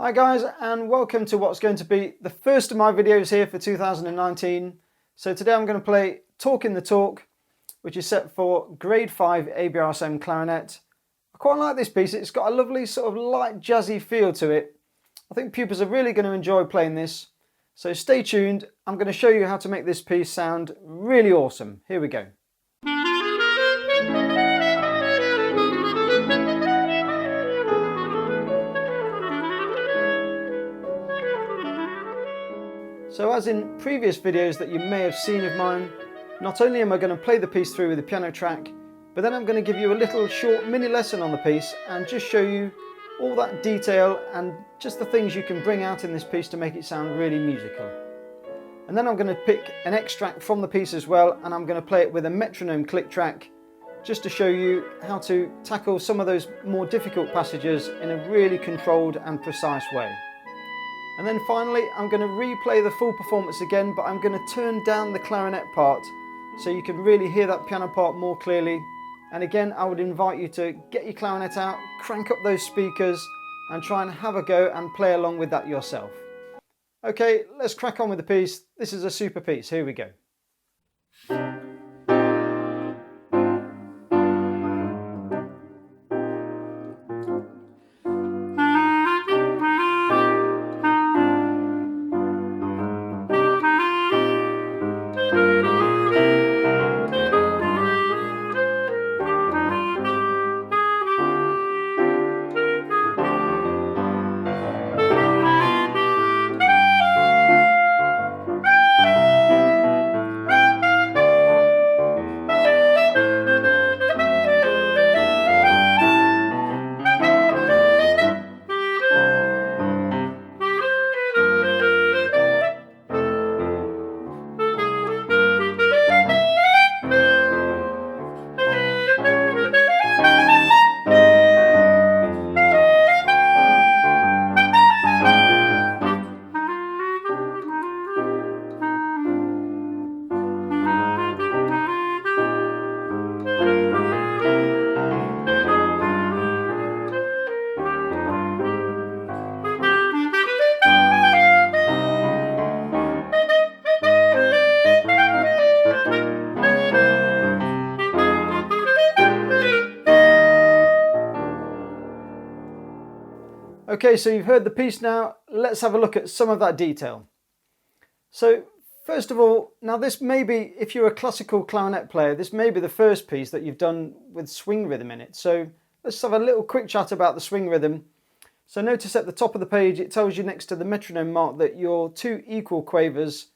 Hi guys, and welcome to what's going to be the first of my videos here for 2019. So today I'm going to play Talkin The Talk, which is set for grade 5 ABRSM clarinet. I quite like this piece. It's got a lovely sort of light jazzy feel to it. I think pupils are really going to enjoy playing this. So stay tuned. I'm going to show you how to make this piece sound really awesome. Here we go. So as in previous videos that you may have seen of mine, not only am I going to play the piece through with the piano track, but then I'm going to give you a little short mini lesson on the piece and just show you all that detail and just the things you can bring out in this piece to make it sound really musical. And then I'm going to pick an extract from the piece as well, and I'm going to play it with a metronome click track just to show you how to tackle some of those more difficult passages in a really controlled and precise way. And then finally, I'm going to replay the full performance again, but I'm going to turn down the clarinet part so you can really hear that piano part more clearly. And again, I would invite you to get your clarinet out, crank up those speakers, and try and have a go and play along with that yourself. Okay, let's crack on with the piece. This is a super piece. Here we go. Okay, so you've heard the piece now. Let's have a look at some of that detail. So first of all, now this may be, if you're a classical clarinet player, this may be the first piece that you've done with swing rhythm in it. So let's have a little quick chat about the swing rhythm. So notice at the top of the page, it tells you next to the metronome mark that your two equal quavers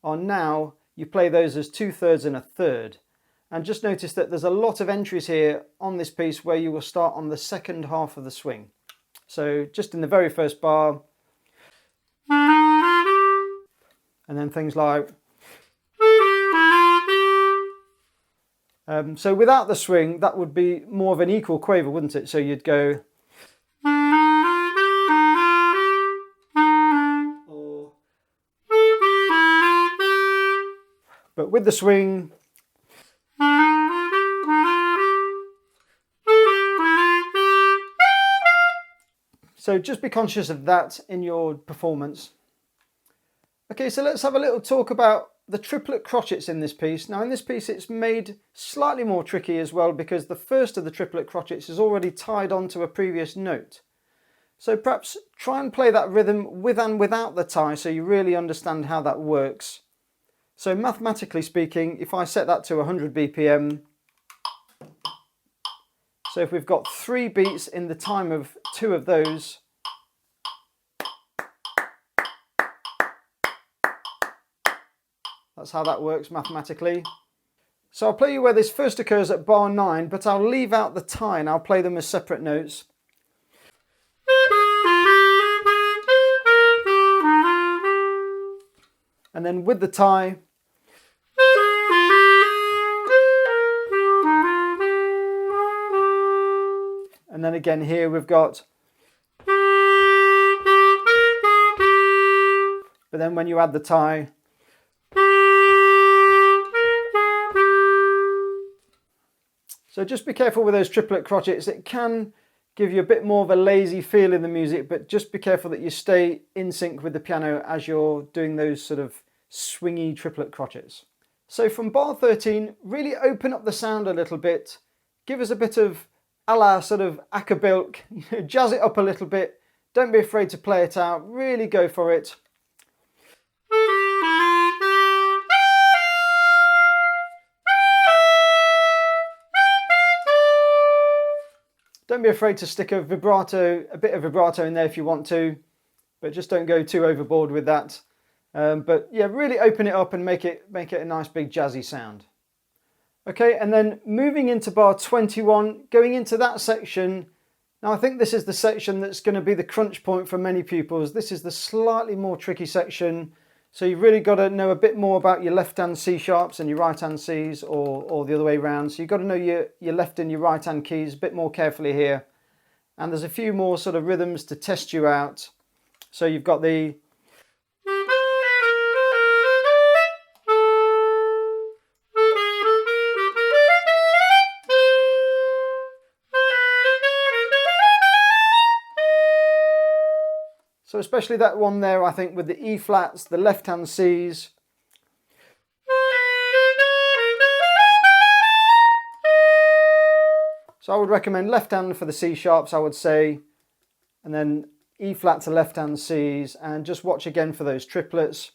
are now, you play those as 2/3 and 1/3. And just notice that there's a lot of entries here on this piece where you will start on the second half of the swing. So just in the very first bar, and then things like, so without the swing, that would be more of an equal quaver, wouldn't it? So you'd go, or, but with the swing, so just be conscious of that in your performance. Okay, so let's have a little talk about the triplet crotchets in this piece. Now in this piece it's made slightly more tricky as well because the first of the triplet crotchets is already tied onto a previous note. So perhaps try and play that rhythm with and without the tie so you really understand how that works. So mathematically speaking, if I set that to 100 BPM, so if we've got 3 beats in the time of 2 of those, that's how that works mathematically. So I'll play you where this first occurs at bar 9, but I'll leave out the tie and I'll play them as separate notes. And then with the tie, and then again here we've got, but then when you add the tie, so just be careful with those triplet crotchets. It can give you a bit more of a lazy feel in the music, but just be careful that you stay in sync with the piano as you're doing those sort of swingy triplet crotchets. So from bar 13, really open up the sound a little bit, give us a bit of a la sort of Accompaniment, jazz it up a little bit, don't be afraid to play it out, really go for it. Don't be afraid to stick a bit of vibrato in there if you want to, but just don't go too overboard with that. But yeah, really open it up and make it a nice big jazzy sound. Okay, and then moving into bar 21, going into that section. Now I think this is the section that's going to be the crunch point for many pupils. This is the slightly more tricky section. So you've really got to know a bit more about your left hand C sharps and your right hand Cs, or the other way around. So you've got to know your left and your right hand keys a bit more carefully here. And there's a few more sort of rhythms to test you out. So you've got the So especially that one there, I think, with the E flats, the left hand Cs. So I would recommend left hand for the C sharps, I would say, and then E flat to left hand Cs, and just watch again for those triplets.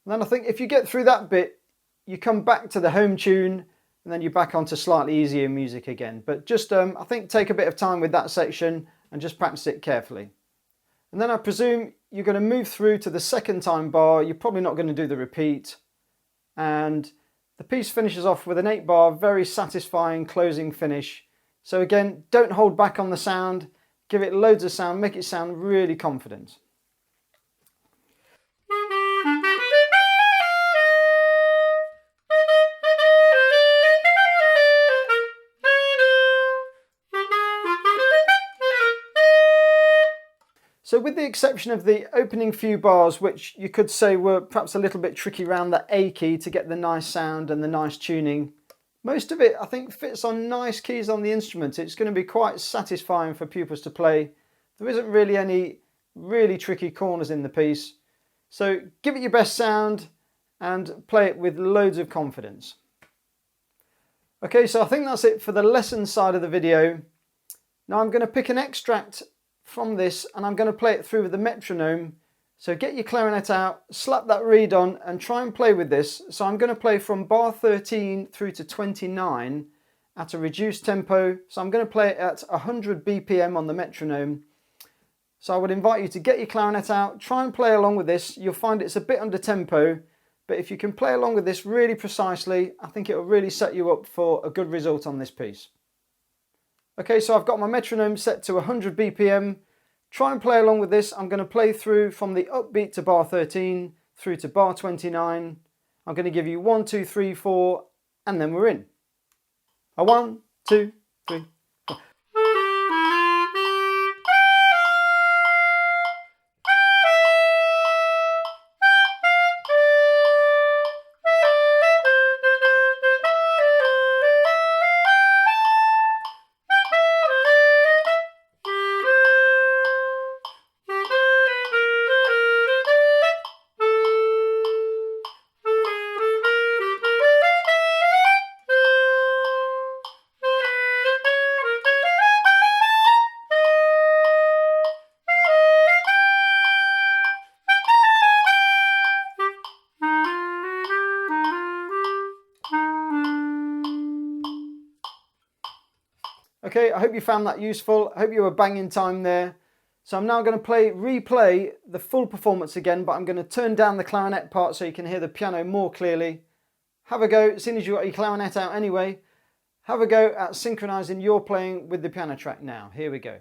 And then I think if you get through that bit, you come back to the home tune, and then you're back onto slightly easier music again. But just, I think, take a bit of time with that section and just practice it carefully. And then I presume you're going to move through to the second time bar. You're probably not going to do the repeat. And the piece finishes off with an 8 bar, very satisfying closing finish. So again, don't hold back on the sound. Give it loads of sound, make it sound really confident. So with the exception of the opening few bars, which you could say were perhaps a little bit tricky around the A key to get the nice sound and the nice tuning, most of it I think fits on nice keys on the instrument. It's going to be quite satisfying for pupils to play. There isn't really any really tricky corners in the piece. So give it your best sound and play it with loads of confidence. Okay, so I think that's it for the lesson side of the video. Now I'm going to pick an extract from this and I'm going to play it through with the metronome. So get your clarinet out, slap that reed on and try and play with this. So I'm going to play from bar 13 through to 29 at a reduced tempo. So I'm going to play it at 100 BPM on the metronome. So I would invite you to get your clarinet out, try and play along with this. You'll find it's a bit under tempo, but if you can play along with this really precisely, I think it will really set you up for a good result on this piece. Okay, so I've got my metronome set to 100 BPM. Try and play along with this. I'm going to play through from the upbeat to bar 13 through to bar 29. I'm going to give you 1, 2, 3, 4, and then we're in. 1, 2, 3, 4. Okay, I hope you found that useful. I hope you were banging time there. So I'm now going to replay the full performance again, but I'm going to turn down the clarinet part so you can hear the piano more clearly. Have a go, as soon as you've got your clarinet out anyway, have a go at synchronizing your playing with the piano track now. Here we go.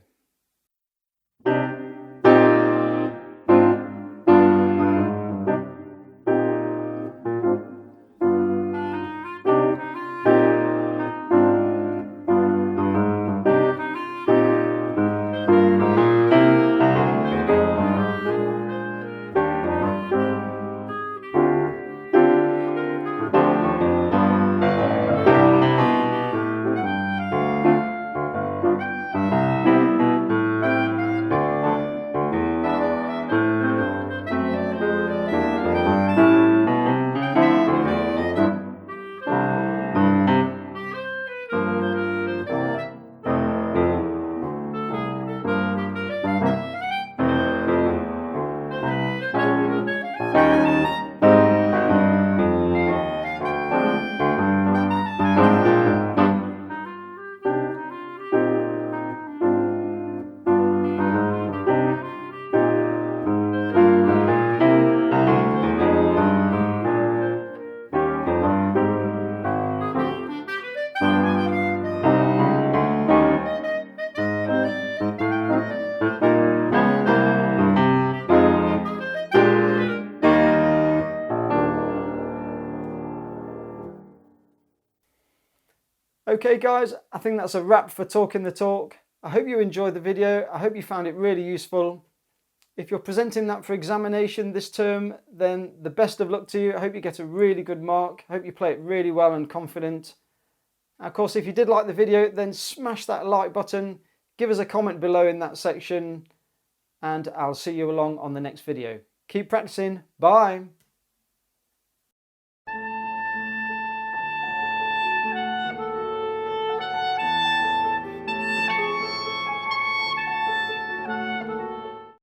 Okay guys, I think that's a wrap for Talking the Talk. I hope you enjoyed the video. I hope you found it really useful. If you're presenting that for examination this term, then the best of luck to you. I hope you get a really good mark. I hope you play it really well and confident. Of course, if you did like the video, then smash that like button. Give us a comment below in that section. And I'll see you along on the next video. Keep practicing. Bye.